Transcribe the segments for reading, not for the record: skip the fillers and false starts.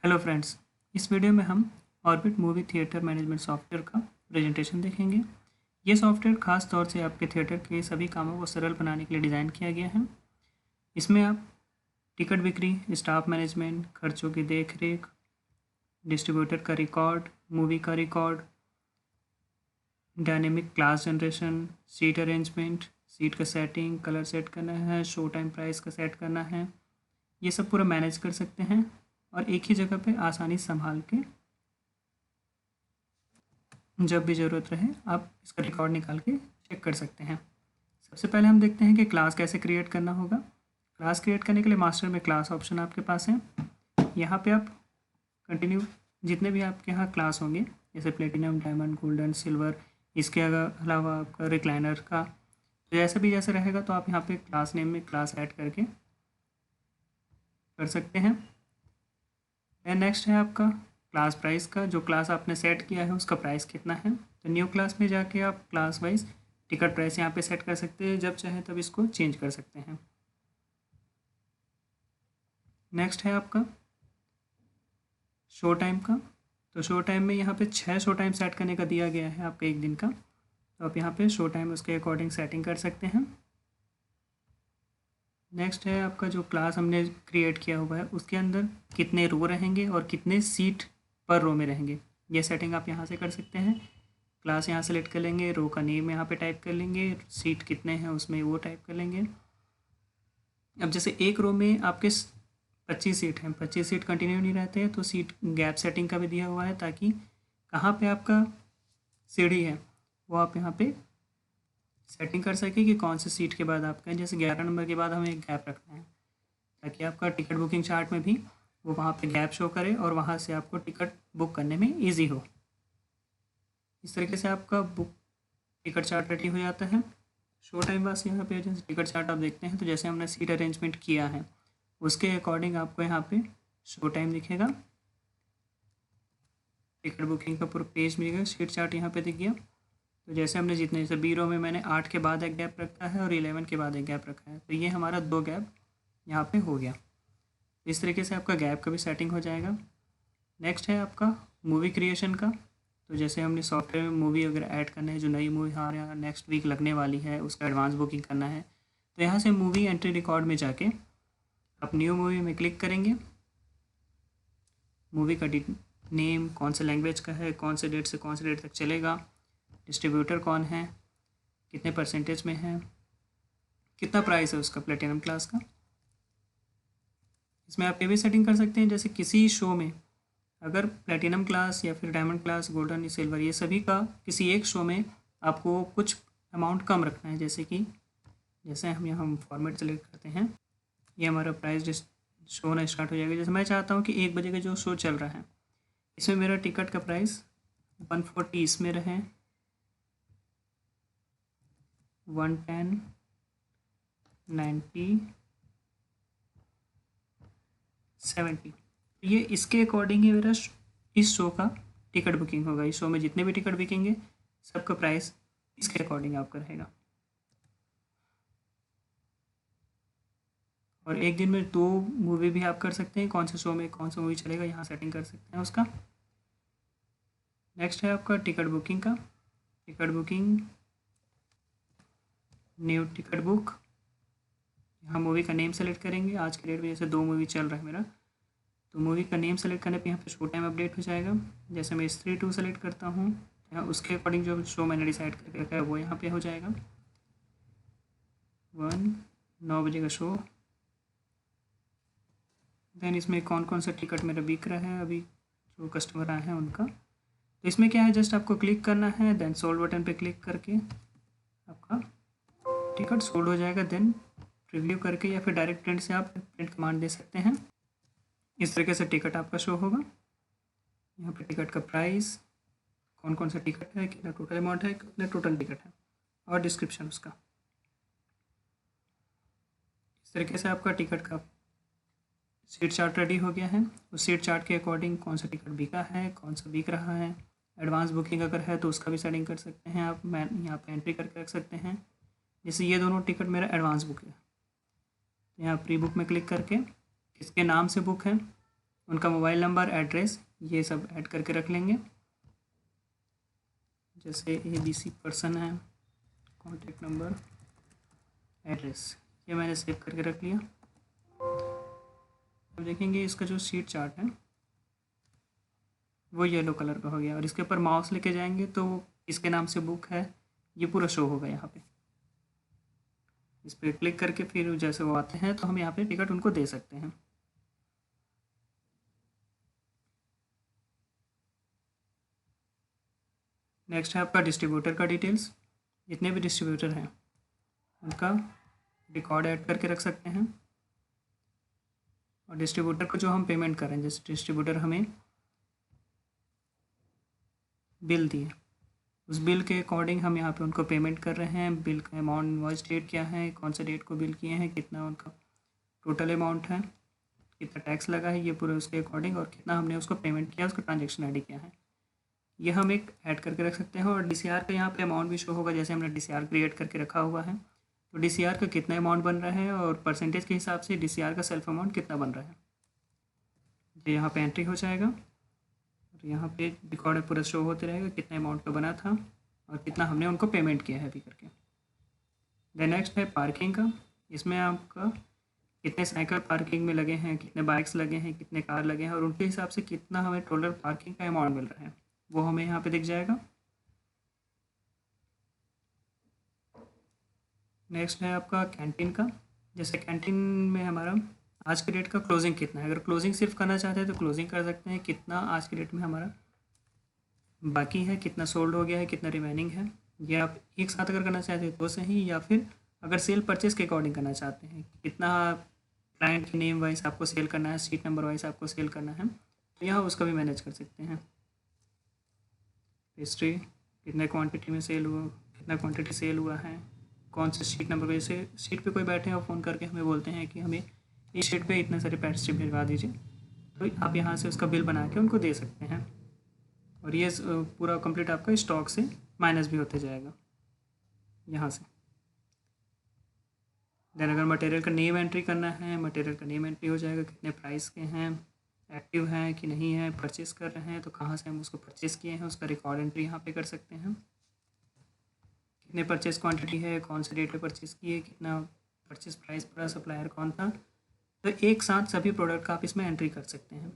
Hello friends, इस video में हम orbit movie theatre management software का प्रेजेंटेशन देखेंगे। ये सॉफ्टवेयर खास तौर से आपके थिएटर के सभी कामों को सरल बनाने के लिए डिज़ाइन किया गया है। इसमें आप टिकट बिक्री, स्टाफ मैनेजमेंट, खर्चों की देखरेख, डिस्ट्रीब्यूटर का रिकॉर्ड, मूवी का record, dynamic class generation, seat arrangement, seat का सेटिंग, कलर सेट करना है, शो टाइम प्राइस का सेट करना है, ये सब पूरा मैनेज कर सकते हैं और एक ही जगह पे आसानी से संभाल के जब भी ज़रूरत रहे आप इसका रिकॉर्ड निकाल के चेक कर सकते हैं। सबसे पहले हम देखते हैं कि क्लास कैसे क्रिएट करना होगा। क्लास क्रिएट करने के लिए मास्टर में क्लास ऑप्शन आपके पास है। यहाँ पे आप कंटिन्यू जितने भी आपके यहाँ क्लास होंगे जैसे प्लेटिनम, डायमंड, गोल्डन, सिल्वर, इसके अलावा आपका रिक्लाइनर का तो जैसे रहेगा तो आप यहाँ पे क्लास नेम में क्लास ऐड करके कर सकते हैं। देन नेक्स्ट है आपका क्लास प्राइस का, जो क्लास आपने सेट किया है उसका प्राइस कितना है। तो न्यू क्लास में जाके आप क्लास वाइज टिकट प्राइस यहाँ पे सेट कर सकते हैं, जब चाहे तब इसको चेंज कर सकते हैं। नेक्स्ट है आपका शो टाइम का। तो शो टाइम में यहाँ पे 6 शो टाइम सेट करने का दिया गया है आपका एक दिन का, तो आप यहाँ पे शो टाइम उसके अकॉर्डिंग सेटिंग कर सकते हैं। नेक्स्ट है आपका जो क्लास हमने क्रिएट किया हुआ है उसके अंदर कितने रो रहेंगे और कितने सीट पर रो में रहेंगे, ये सेटिंग आप यहाँ से कर सकते हैं। क्लास यहाँ सेलेक्ट कर लेंगे, रो का नेम यहाँ पे टाइप कर लेंगे, सीट कितने हैं उसमें वो टाइप कर लेंगे। अब जैसे एक रो में आपके 25 सीट हैं, 25 सीट कंटिन्यू नहीं रहते हैं तो सीट गैप सेटिंग का भी दिया हुआ है, ताकि कहाँ पे आपका सीढ़ी है वो आप यहाँ पे सेटिंग कर सके कि कौन से सीट के बाद आपका, जैसे 11 नंबर के बाद हमें एक गैप रखना है ताकि आपका टिकट बुकिंग चार्ट में भी वो वहाँ पे गैप शो करे और वहाँ से आपको टिकट बुक करने में ईजी हो। इस तरीके से आपका बुक टिकट चार्ट रेडी हो जाता है। शो टाइम बस यहाँ पे जैसे टिकट चार्ट आप देखते हैं तो जैसे हमने सीट अरेंजमेंट किया है उसके अकॉर्डिंग आपको यहाँ पे शो टाइम दिखेगा, टिकट बुकिंग का पूरा पेज मिलेगा, सीट चार्ट यहाँ पे दिख गया। तो जैसे हमने जितने, जैसे बी रो में मैंने 8 के बाद एक गैप रखा है और 11 के बाद एक गैप रखा है, तो ये हमारा 2 गैप यहाँ पे हो गया। इस तरीके से आपका गैप का भी सेटिंग हो जाएगा। नेक्स्ट है आपका मूवी क्रिएशन का। तो जैसे हमने सॉफ्टवेयर में मूवी अगर ऐड करना है, जो नई मूवी हमारे यहाँ नेक्स्ट वीक लगने वाली है उसका एडवांस बुकिंग करना है, तो यहाँ से मूवी एंट्री रिकॉर्ड में जाके आप न्यू मूवी में क्लिक करेंगे। मूवी का नेम कौन से लैंग्वेज का है, कौन से डेट से कौन से डेट तक चलेगा, डिस्ट्रीब्यूटर कौन है, कितने परसेंटेज में है, कितना प्राइस है उसका प्लेटिनम क्लास का। इसमें आप ये भी सेटिंग कर सकते हैं जैसे किसी शो में अगर प्लेटिनम क्लास या फिर डायमंड क्लास, गोल्डन या सिल्वर, ये सभी का किसी एक शो में आपको कुछ अमाउंट कम रखना है, जैसे हम यहाँ फॉर्मेट सेलेक्ट करते हैं, ये हमारा प्राइस शो ना स्टार्ट हो जाएगा। जैसे मैं चाहता हूँ कि 1 बजे का जो शो चल रहा है इसमें मेरा टिकट का प्राइस 140 इसमें रहे, 110, 90, 70, ये इसके अकॉर्डिंग ही मेरा इस शो का टिकट बुकिंग होगा। इस शो में जितने भी टिकट बिकेंगे सबका प्राइस इसके अकॉर्डिंग आपका रहेगा। और एक दिन में 2 मूवी भी आप कर सकते हैं, कौन से शो में कौन सा मूवी चलेगा यहाँ सेटिंग कर सकते हैं उसका। नेक्स्ट है आपका टिकट बुकिंग का। Ticket booking, new ticket book, यहाँ मूवी का नेम सेलेक्ट करेंगे। आज के डेट में जैसे 2 मूवी चल रहा है मेरा, तो मूवी का नेम सेलेक्ट करने पे यहाँ पे शो टाइम अपडेट हो जाएगा। जैसे मैं स्त्री 2 सेलेक्ट करता हूँ, यहाँ उसके अकॉर्डिंग जो शो मैंने डिसाइड करके रखा है वो यहाँ पे हो जाएगा। 9 बजे का शो। देन इसमें कौन कौन सा टिकट मेरा बिक रहा है अभी जो कस्टमर आए हैं उनका। तो इसमें क्या है, जस्ट आपको क्लिक करना है, देन सोल्ड बटन पे क्लिक करके आपका टिकट सोल्ड हो जाएगा। देन प्रीव्यू करके या फिर डायरेक्ट प्रिंट से आप प्रिंट कमांड दे सकते हैं। इस तरीके से टिकट आपका शो होगा। यहाँ पे टिकट का प्राइस, कौन कौन सा टिकट है, कितना टोटल अमाउंट है, कितना टोटल टिकट है और डिस्क्रिप्शन उसका। इस तरीके से आपका टिकट का सीट चार्ट रेडी हो गया है। उस सीट चार्ट के अकॉर्डिंग कौन सा टिकट बिका है, कौन सा बिक रहा है, एडवांस बुकिंग अगर है तो उसका भी सेटिंग कर सकते हैं आप। मैं यहाँ पे एंट्री करके रख सकते हैं। जैसे ये दोनों टिकट मेरा एडवांस बुक है, यहाँ प्री बुक में क्लिक करके किसके नाम से बुक है उनका मोबाइल नंबर, एड्रेस, ये सब ऐड करके रख लेंगे। जैसे ABC पर्सन है, कॉन्टैक्ट नंबर, एड्रेस, ये मैंने सेव करके रख लिया। अब देखेंगे इसका जो शीट चार्ट है वो येलो कलर का हो गया, और इसके ऊपर माउस लेके जाएंगे तो इसके नाम से बुक है, ये पूरा शो होगा यहाँ पे। इस पर क्लिक करके फिर जैसे वो आते हैं तो हम यहाँ पे टिकट उनको दे सकते हैं। नेक्स्ट है आपका डिस्ट्रीब्यूटर का डिटेल्स। जितने भी डिस्ट्रीब्यूटर हैं उनका रिकॉर्ड ऐड करके रख सकते हैं, और डिस्ट्रीब्यूटर को जो हम पेमेंट कर रहे हैं, जैसे डिस्ट्रीब्यूटर हमें बिल दिए, उस बिल के अकॉर्डिंग हम यहाँ पे उनको पेमेंट कर रहे हैं। बिल का अमाउंट, इनवॉइस डेट क्या है, कौन से डेट को बिल किए हैं, कितना उनका टोटल अमाउंट है, कितना टैक्स लगा है, ये पूरे उसके अकॉर्डिंग, और कितना हमने उसको पेमेंट किया, उसका ट्रांजेक्शन आईडी क्या है, ये हम एक ऐड करके रख सकते हैं। और DCR का यहाँ पे अमाउंट भी शो होगा, जैसे हमने DCR क्रिएट करके रखा हुआ है, तो DCR का कितना अमाउंट बन रहा है और परसेंटेज के हिसाब से DCR का सेल्फ अमाउंट कितना बन रहा है, ये यहाँ पे एंट्री हो जाएगा। और यहाँ पे रिकॉर्ड में पूरा शो होते रहेगा कितना अमाउंट का बना था और कितना हमने उनको पेमेंट किया है अभी करके। देन नेक्स्ट है पार्किंग का। इसमें आपका कितने साइकिल पार्किंग में लगे हैं, कितने बाइक्स लगे हैं, कितने कार लगे हैं, और उनके हिसाब से कितना हमें टोटल पार्किंग का अमाउंट मिल रहा है, वो हमें यहाँ पे दिख जाएगा। नेक्स्ट है आपका कैंटीन का। जैसे कैंटीन में हमारा आज के डेट का क्लोजिंग कितना है, अगर क्लोजिंग सिर्फ करना चाहते हैं तो क्लोजिंग कर सकते हैं, कितना आज के डेट में हमारा बाकी है, कितना सोल्ड हो गया है, कितना रिमेनिंग है, ये आप एक साथ अगर करना चाहते हैं तो सही, या फिर अगर सेल परचेज के अकॉर्डिंग करना चाहते हैं, कितना क्लाइंट के नेम वाइज आपको सेल करना है, सीट नंबर वाइज आपको सेल करना है, तो यहाँ उसका भी मैनेज कर सकते हैं। हिस्ट्री, कितने क्वांटिटी में सेल हुआ, कितना क्वांटिटी सेल हुआ है, कौन से सीट नंबर पे, से सीट पे कोई बैठे और फ़ोन करके हमें बोलते हैं कि हमें इस सीट पे इतने सारे पेस्ट्री भिजवा दीजिए, तो आप यहाँ से उसका बिल बना के उनको दे सकते हैं, और ये पूरा कंप्लीट आपका स्टॉक से माइनस भी होते जाएगा यहाँ से। देन अगर मटेरियल का नेम एंट्री करना है, मटेरियल का नेम एंट्री हो जाएगा, कितने प्राइस के हैं, एक्टिव हैं कि नहीं है, परचेस कर रहे हैं तो कहाँ से हम उसको परचेस किए हैं, उसका रिकॉर्ड एंट्री यहाँ पे कर सकते हैं। कितने परचेस क्वांटिटी है, कौन से डेट पे परचेस किए, कितना परचेस प्राइस पड़ा, सप्लायर कौन था, तो एक साथ सभी प्रोडक्ट का आप इसमें एंट्री कर सकते हैं।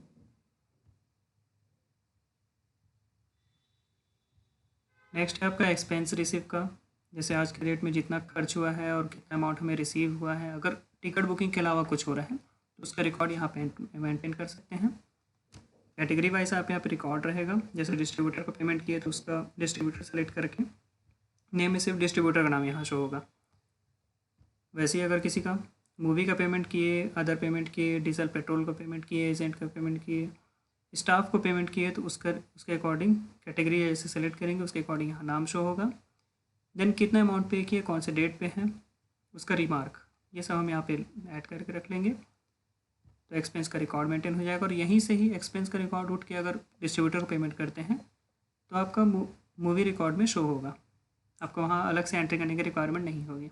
नेक्स्ट है आपका एक्सपेंस रिसीव का। जैसे आज के डेट में जितना खर्च हुआ है और कितना अमाउंट हमें रिसीव हुआ है, अगर टिकट बुकिंग के अलावा कुछ हो रहा है तो उसका रिकॉर्ड यहाँ पे मेंटेन कर सकते हैं। कैटेगरी वाइज आप यहाँ पे रिकॉर्ड रहेगा, जैसे डिस्ट्रीब्यूटर को पेमेंट किए तो उसका डिस्ट्रीब्यूटर सेलेक्ट करके नेम में सिर्फ डिस्ट्रीब्यूटर का नाम यहाँ शो होगा। वैसे ही अगर किसी का मूवी का पेमेंट किए, अदर पेमेंट किए, डीजल पेट्रोल का पेमेंट किए, एजेंट का पेमेंट किए, स्टाफ को पेमेंट किए, तो उसके अकॉर्डिंग कैटेगरी जैसे सेलेक्ट करेंगे उसके अकॉर्डिंग यहाँ नाम शो होगा। देन कितना अमाउंट पे किए, कौन से डेट पे है, उसका रिमार्क, ये सब हम यहाँ पे ऐड करके रख लेंगे, तो एक्सपेंस का रिकॉर्ड मेंटेन हो जाएगा। और यहीं से ही एक्सपेंस का रिकॉर्ड उठ के अगर डिस्ट्रीब्यूटर को पेमेंट करते हैं तो आपका मूवी रिकॉर्ड में शो होगा, आपको वहाँ अलग से एंट्री करने की रिक्वायरमेंट नहीं होगी।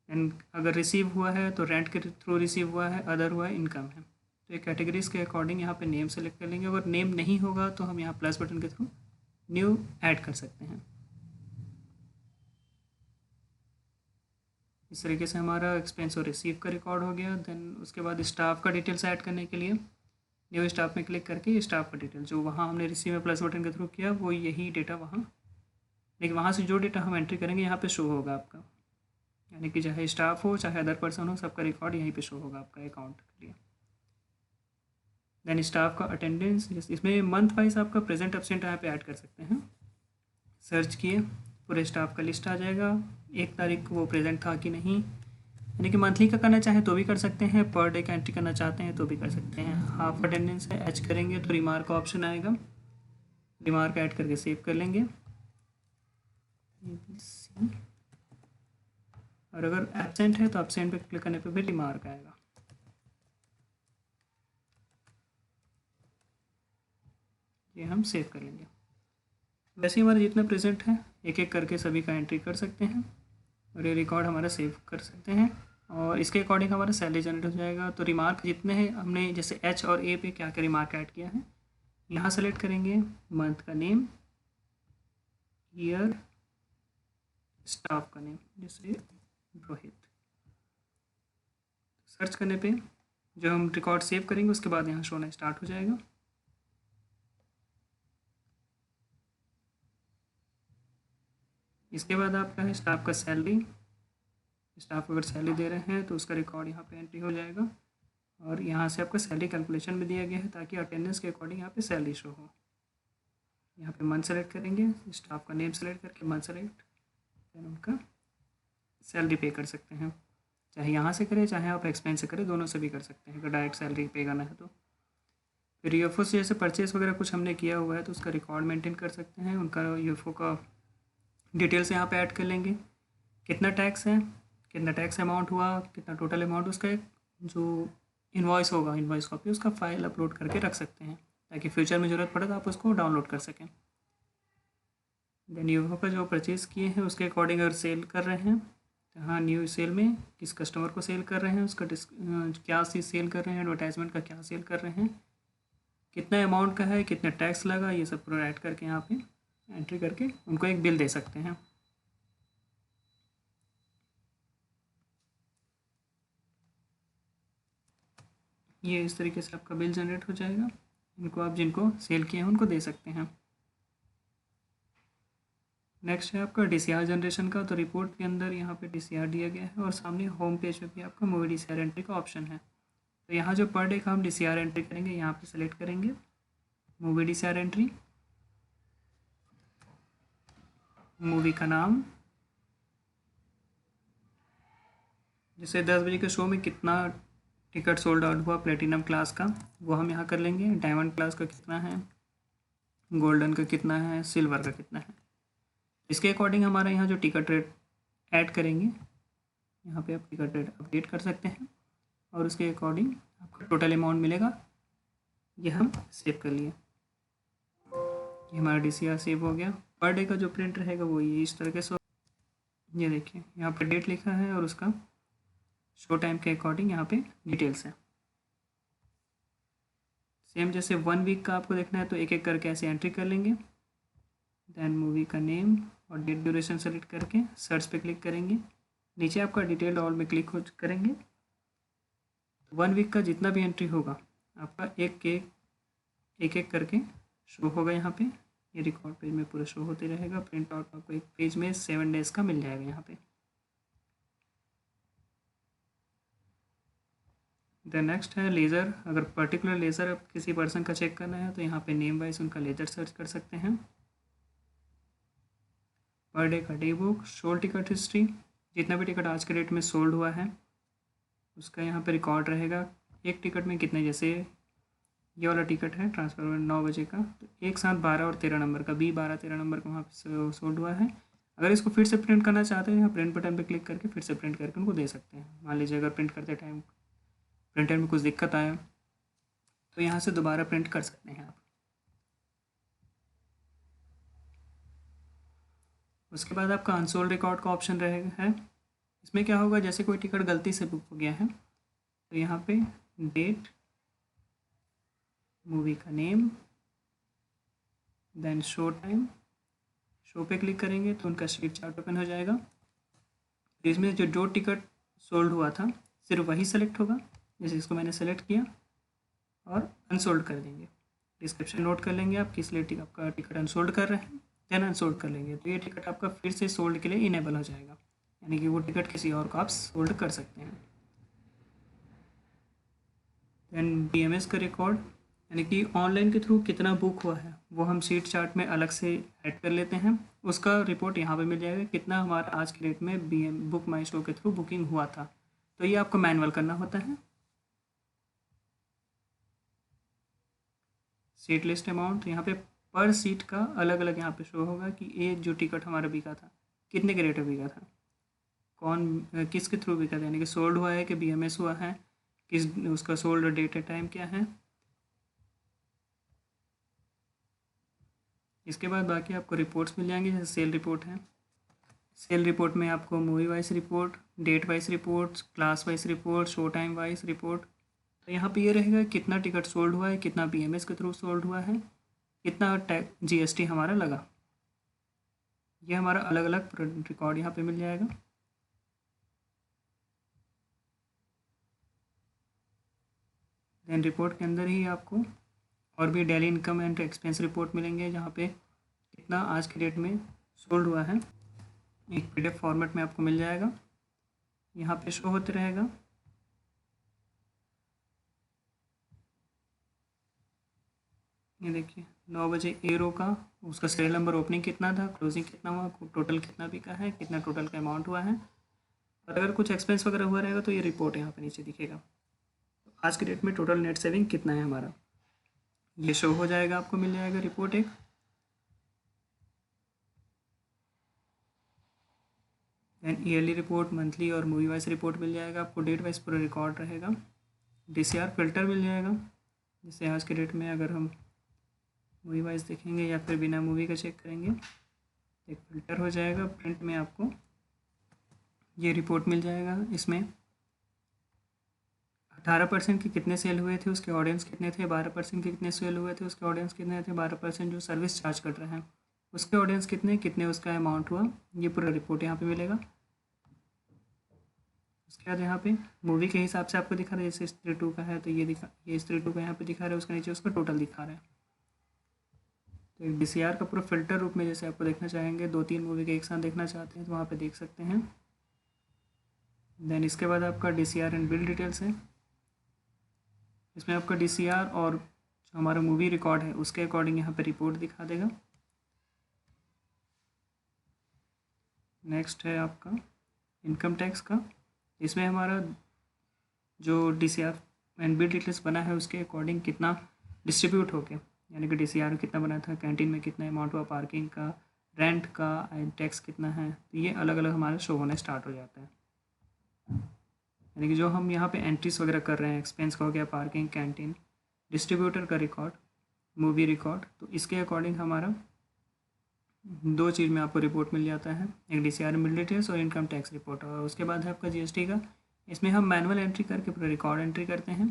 एंड अगर रिसीव हुआ है तो रेंट के थ्रू रिसीव हुआ है, अदर हुआ है, इनकम है, तो ये कैटेगरीज के अकॉर्डिंग यहाँ पे नेम सेलेक्ट कर लेंगे। अगर नेम नहीं होगा तो हम यहाँ प्लस बटन के थ्रू न्यू ऐड कर सकते हैं। इस तरीके से हमारा एक्सपेंस और रिसीव का रिकॉर्ड हो गया। देन उसके बाद स्टाफ का डिटेल्स ऐड करने के लिए न्यू स्टाफ में क्लिक करके स्टाफ का डिटेल जो वहाँ हमने रिसीव में प्लस बटन के थ्रू किया वो यही डेटा वहाँ, लेकिन वहाँ से जो डेटा हम एंट्री करेंगे यहाँ पे शो होगा आपका, यानी कि चाहे स्टाफ हो चाहे अदर पर्सन हो, सबका रिकॉर्ड यहीं पे शो होगा आपका अकाउंट के लिए। देन स्टाफ का अटेंडेंस, इसमें मंथ वाइज आपका प्रेजेंट एब्सेंट यहाँ पे ऐड कर सकते हैं। सर्च किए पूरे स्टाफ का लिस्ट आ जाएगा, 1 तारीख को वो प्रेजेंट था कि नहीं, यानी कि मंथली का करना चाहें तो भी कर सकते हैं, पर डे का एंट्री करना चाहते हैं तो भी कर सकते हैं। हाफ अटेंडेंस है, एच करेंगे तो रिमार्क का ऑप्शन आएगा, रिमार्क ऐड करके सेव कर लेंगे। और अगर एब्सेंट है तो एब्सेंट पे क्लिक करने पे भी रिमार्क आएगा। ये हम सेव कर लेंगे। वैसे ही हमारे जितने प्रेजेंट हैं एक एक करके सभी का एंट्री कर सकते हैं और ये रिकॉर्ड हमारा सेव कर सकते हैं और इसके अकॉर्डिंग हमारा सैलरी जनरेट हो जाएगा। तो रिमार्क जितने हैं हमने जैसे एच और ए पे क्या क्या रिमार्क ऐड किया है, यहाँ सेलेक्ट करेंगे मंथ का नेम, ईयर, स्टाफ का नेम जैसे रोहित। सर्च करने पे जो हम रिकॉर्ड सेव करेंगे उसके बाद यहाँ शो होना स्टार्ट हो जाएगा। इसके बाद आपका है स्टाफ का सैलरी। स्टाफ अगर सैलरी दे रहे हैं तो उसका रिकॉर्ड यहाँ पे एंट्री हो जाएगा और यहाँ से आपका सैलरी कैलकुलेशन भी दिया गया है ताकि अटेंडेंस के अकॉर्डिंग यहाँ पे सैलरी शो हो। यहाँ पे मंथ सेलेक्ट करेंगे, स्टाफ का नेम सेलेक्ट करके मंथ सेलेक्ट, देन उनका सैलरी पे कर सकते हैं। चाहे यहाँ से करें चाहे आप एक्सपेंस से करें, दोनों से भी कर सकते हैं अगर डायरेक्ट सैलरी पे करना है तो। फिर यूएफओ से जैसे परचेस वगैरह कुछ हमने किया हुआ है तो उसका रिकॉर्ड मेंटेन कर सकते हैं। उनका यूएफओ का डिटेल्स यहाँ पे ऐड कर लेंगे, कितना टैक्स है, कितना टैक्स अमाउंट हुआ, कितना टोटल अमाउंट, उसका एक जो इन्वॉइस होगा, इन्वॉइस कॉपी उसका फाइल अपलोड करके रख सकते हैं ताकि फ्यूचर में ज़रूरत पड़े तो आप उसको डाउनलोड कर सकें। देन यूएफओ का जो परचेज़ किए हैं उसके अकॉर्डिंग अगर सेल कर रहे हैं तो हाँ न्यू सेल में किस कस्टमर को सेल कर रहे हैं, उसका क्या चीज़ सेल कर रहे हैं, एडवर्टाइजमेंट का क्या सेल कर रहे हैं, कितना अमाउंट का है, कितना टैक्स लगा, ये सब पूरा ऐड करके यहाँ पे एंट्री करके उनको एक बिल दे सकते हैं। ये इस तरीके से आपका बिल जनरेट हो जाएगा। इनको आप जिनको सेल किए हैं उनको दे सकते हैं। नेक्स्ट है आपका डीसीआर जनरेशन का। तो रिपोर्ट के अंदर यहाँ पे डीसीआर दिया गया है और सामने होम पेज पे भी आपका मूवी डीसीआर एंट्री का ऑप्शन है। तो यहाँ जो पर डे का हम डीसीआर एंट्री करेंगे यहाँ पे सेलेक्ट करेंगे मूवी डीसीआर एंट्री, मूवी का नाम, जैसे 10 बजे के शो में कितना टिकट सोल्ड आउट हुआ प्लेटिनम क्लास का वो हम यहाँ कर लेंगे, डायमंड क्लास का कितना है, गोल्डन का कितना है, सिल्वर का कितना है। इसके अकॉर्डिंग हमारा यहाँ जो टिकट रेट ऐड करेंगे यहाँ पे आप टिकट रेट अपडेट कर सकते हैं और उसके अकॉर्डिंग आपका टोटल अमाउंट मिलेगा। ये हम सेव कर लिए, ये हमारा डीसीआर सेव हो गया। पर डे का जो प्रिंट रहेगा वो ये इस तरीके से, ये देखिए यहाँ पर डेट लिखा है और उसका शो टाइम के अकॉर्डिंग यहाँ पे डिटेल्स है। सेम जैसे 1 वीक का आपको देखना है तो एक एक करके ऐसे एंट्री कर लेंगे। देन मूवी का नेम और डेट ड्यूरेशन सेलेक्ट करके सर्च पे क्लिक करेंगे, नीचे आपका डिटेल्ड ऑल में क्लिक करेंगे। 1 वीक का जितना भी एंट्री होगा आपका एक एक करके शो होगा यहाँ पे। ये रिकॉर्ड पेज में पूरा शो होते रहेगा। प्रिंट आउट आपको एक पेज में 7 डेज़ का मिल जाएगा यहाँ पे। देन नेक्स्ट है लेज़र। अगर पर्टिकुलर लेज़र किसी पर्सन का चेक करना है तो यहाँ पे नेम वाइज उनका लेज़र सर्च कर सकते हैं। पर डे का day book, sold ticket history, जितना भी टिकट आज के डेट में सोल्ड हुआ है उसका यहाँ पे रिकॉर्ड रहेगा। एक टिकट में कितने, जैसे ये वाला टिकट है ट्रांसफर 9 बजे का तो एक साथ 12 और 13 नंबर का, बी 12-13 नंबर का वहाँ पे सोल्ड हुआ है। अगर इसको फिर से प्रिंट करना चाहते हैं यहाँ प्रिंट बटन पे क्लिक करके फिर से प्रिंट करके उनको दे सकते हैं। मान लीजिए अगर प्रिंट करते टाइम प्रिंटर में कुछ दिक्कत आया तो यहाँ से दोबारा प्रिंट कर सकते हैं आप। उसके बाद आपका अनसोल्ड रिकॉर्ड का ऑप्शन रहेगा है। इसमें क्या होगा, जैसे कोई टिकट गलती से बुक हो गया है तो यहाँ पे डेट, मूवी का name, then show time, show पे क्लिक करेंगे तो उनका शीट चार्ट ओपन हो जाएगा। इसमें जो टिकट सोल्ड हुआ था सिर्फ वही सेलेक्ट होगा, जैसे इसको मैंने सेलेक्ट किया और अनसोल्ड कर देंगे। डिस्क्रिप्शन नोट कर लेंगे आप किस लिए आपका टिकट अनसोल्ड कर रहे हैं, देन अनसोल्ड कर लेंगे तो ये टिकट आपका फिर से सोल्ड के लिए इनेबल हो जाएगा, यानी कि वो टिकट किसी और को आप सोल्ड कर सकते हैं। देन बीएमएस का रिकॉर्ड, यानी कि ऑनलाइन के थ्रू कितना बुक हुआ है वो हम शीट चार्ट में अलग से ऐड कर लेते हैं। उसका रिपोर्ट यहाँ पे मिल जाएगा कितना हमारा आज की डेट में बुक माई शो के थ्रू बुकिंग हुआ था। तो ये आपको मैनुअल करना होता है। सीट लिस्ट अमाउंट, यहाँ पे पर सीट का अलग अलग यहाँ पे शो होगा कि ये जो टिकट हमारा बिका था कितने के रेट में बिका था, कौन किसके थ्रू बिका था, यानी कि सोल्ड हुआ है कि बीएमएस हुआ है, किस उसका सोल्ड डेट टाइम क्या है। इसके बाद बाकी आपको रिपोर्ट्स मिल जाएंगे, जैसे सेल रिपोर्ट है, सेल रिपोर्ट में आपको movie wise report, date wise report, class wise report, show time wise report. तो यहाँ पे ये रहेगा कितना टिकट सोल्ड हुआ है, कितना बीएमएस के थ्रू सोल्ड हुआ है, कितना जीएसटी हमारा लगा। ये हमारा अलग अलग रिकॉर्ड यहाँ पे मिल जाएगा। देन रिपोर्ट के अंदर ही आपको और भी daily income and expense report मिलेंगे, जहाँ पे कितना आज के डेट में सोल्ड हुआ है, एक पीडीएफ फॉर्मेट में आपको मिल जाएगा, यहाँ पे शो होते रहेगा। ये देखिए 9 बजे ए रो का उसका सीरियल नंबर, ओपनिंग कितना था, क्लोजिंग कितना हुआ, टोटल कितना बिका है, कितना टोटल का अमाउंट हुआ है, और अगर कुछ एक्सपेंस वगैरह हुआ रहेगा तो ये रिपोर्ट यहाँ पे नीचे दिखेगा। तो आज के डेट में टोटल नेट सेविंग कितना है हमारा, ये शो हो जाएगा, आपको मिल जाएगा रिपोर्ट एक। देन ईयरली रिपोर्ट, मंथली और मूवी वाइज रिपोर्ट मिल जाएगा आपको, डेट वाइज पूरा रिकॉर्ड रहेगा। डीसीआर फिल्टर मिल जाएगा, जैसे आज के डेट में अगर हम मूवी वाइज देखेंगे या फिर बिना मूवी का चेक करेंगे, एक फिल्टर हो जाएगा। प्रिंट में आपको ये रिपोर्ट मिल जाएगा, इसमें 18% के कितने सेल हुए थे, उसके ऑडियंस कितने थे, 12% के कितने सेल हुए थे, उसके ऑडियंस कितने थे, 12% जो सर्विस चार्ज कर रहे हैं उसके ऑडियंस कितने कितने उसका अमाउंट हुआ, ये पूरा रिपोर्ट यहाँ पे मिलेगा। उसके बाद यहाँ पे मूवी के हिसाब से आपको दिखा रहा है, जैसे स्त्री 2 का है तो ये स्त्री 2 का यहाँ पे दिखा रहा है, उसके नीचे उसका टोटल दिखा रहा है। तो एक डीसीआर का पूरा फिल्टर रूप में जैसे आपको देखना चाहेंगे, 2-3 मूवी के एक साथ देखना चाहते हैं तो वहाँ पे देख सकते हैं। देन इसके बाद आपका डीसीआर एंड बिल डिटेल्स है, इसमें आपका डीसीआर और जो हमारा मूवी रिकॉर्ड है उसके अकॉर्डिंग यहाँ पे रिपोर्ट दिखा देगा। नेक्स्ट है आपका इनकम टैक्स का, इसमें हमारा जो डीसीआर एंड बिल डिटेल्स बना है उसके अकॉर्डिंग कितना डिस्ट्रीब्यूट हो गया, यानी कि डीसीआर कितना बना था, कैंटीन में कितना अमाउंट हुआ, पार्किंग का, रेंट का, टैक्स कितना है, तो ये अलग अलग हमारा शो होने स्टार्ट हो जाता है। यानी कि जो हम यहाँ पे एंट्रीज वगैरह कर रहे हैं, एक्सपेंस का हो गया, पार्किंग, कैंटीन, डिस्ट्रीब्यूटर का रिकॉर्ड, मूवी रिकॉर्ड, तो इसके अकॉर्डिंग हमारा 2 चीज़ में आपको रिपोर्ट मिल जाता है, एक डीसीआर बिल डिटेल्स और इनकम टैक्स रिपोर्ट। और उसके बाद है आपका जीएसटी का, इसमें हम मैनुअल एंट्री करके पूरा रिकॉर्ड एंट्री करते हैं,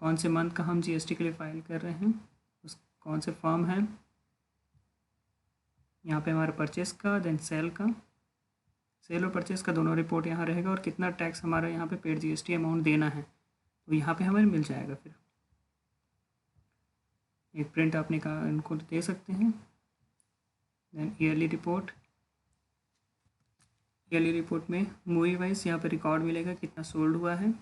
कौन से मंथ का हम जीएसटी के लिए फ़ाइल कर रहे हैं, उस कौन से फॉर्म है, यहाँ पे हमारा परचेस का, देन सेल का, सेल और परचेस का दोनों रिपोर्ट यहाँ रहेगा, और कितना टैक्स हमारा यहाँ पे पेड जीएसटी अमाउंट देना है तो यहाँ पे हमें मिल जाएगा। फिर एक प्रिंट आपने कहा इनको दे सकते हैं। Then yearly report, yearly report में मूवी वाइज यहाँ पे रिकॉर्ड मिलेगा कितना सोल्ड हुआ है,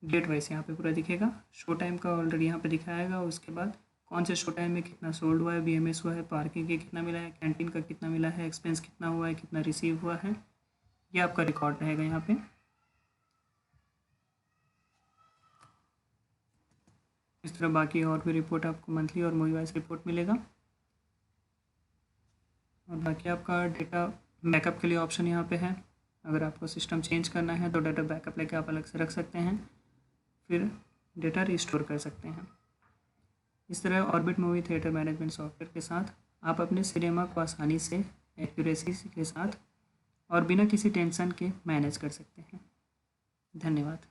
डेट वाइज यहाँ पे पूरा दिखेगा, शो टाइम का ऑलरेडी यहाँ पे दिखाएगा, उसके बाद कौन से शो टाइम में कितना सोल्ड हुआ है, बीएमएस हुआ है, पार्किंग के कितना मिला है, कैंटीन का कितना मिला है, एक्सपेंस कितना हुआ है, कितना रिसीव हुआ है, ये आपका रिकॉर्ड रहेगा यहाँ पे। इस तरह बाकी और भी रिपोर्ट आपको मंथली और मूवी वाइज रिपोर्ट मिलेगा। और बाकी आपका डेटा बैकअप के लिए ऑप्शन यहाँ पे है, अगर आपको सिस्टम चेंज करना है तो डाटा बैकअप लेके आप अलग से रख सकते हैं, फिर डेटा रिस्टोर कर सकते हैं। इस तरह orbit movie theatre management software के साथ आप अपने सिनेमा को आसानी से, एक्यूरेसी के साथ और बिना किसी टेंशन के मैनेज कर सकते हैं। धन्यवाद।